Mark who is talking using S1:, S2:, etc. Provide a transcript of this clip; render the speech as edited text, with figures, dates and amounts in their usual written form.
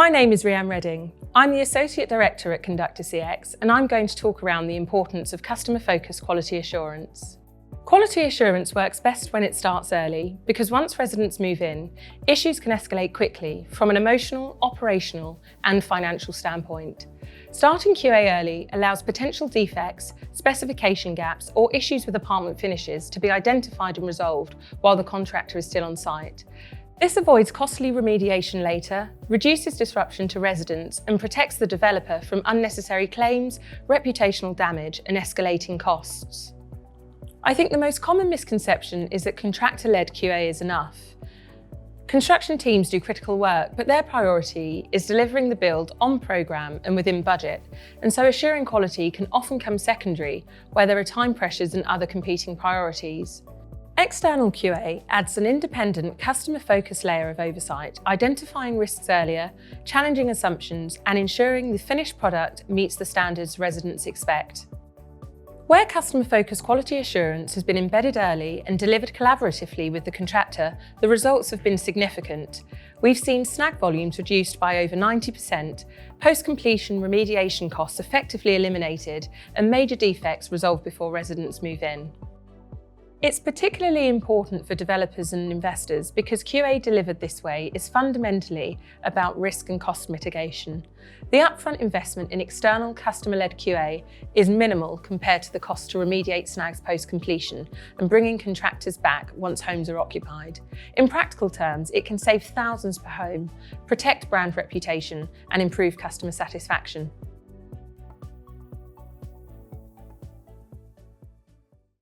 S1: My name is Rianne Reading. I'm the Associate Director at Conductor CX, and I'm going to talk around the importance of customer-focused quality assurance. Quality assurance works best when it starts early, because once residents move in, issues can escalate quickly from an emotional, operational, and financial standpoint. Starting QA early allows potential defects, specification gaps, or issues with apartment finishes to be identified and resolved while the contractor is still on site. This avoids costly remediation later, reduces disruption to residents, and protects the developer from unnecessary claims, reputational damage, and escalating costs. I think the most common misconception is that contractor-led QA is enough. Construction teams do critical work, but their priority is delivering the build on programme and within budget, and so assuring quality can often come secondary where there are time pressures and other competing priorities. External QA adds an independent, customer-focused layer of oversight, identifying risks earlier, challenging assumptions, and ensuring the finished product meets the standards residents expect. Where customer-focused quality assurance has been embedded early and delivered collaboratively with the contractor, the results have been significant. We've seen snag volumes reduced by over 90%, post-completion remediation costs effectively eliminated, and major defects resolved before residents move in. It's particularly important for developers and investors because QA delivered this way is fundamentally about risk and cost mitigation. The upfront investment in external customer-led QA is minimal compared to the cost to remediate snags post-completion and bringing contractors back once homes are occupied. In practical terms, it can save thousands per home, protect brand reputation, and improve customer satisfaction.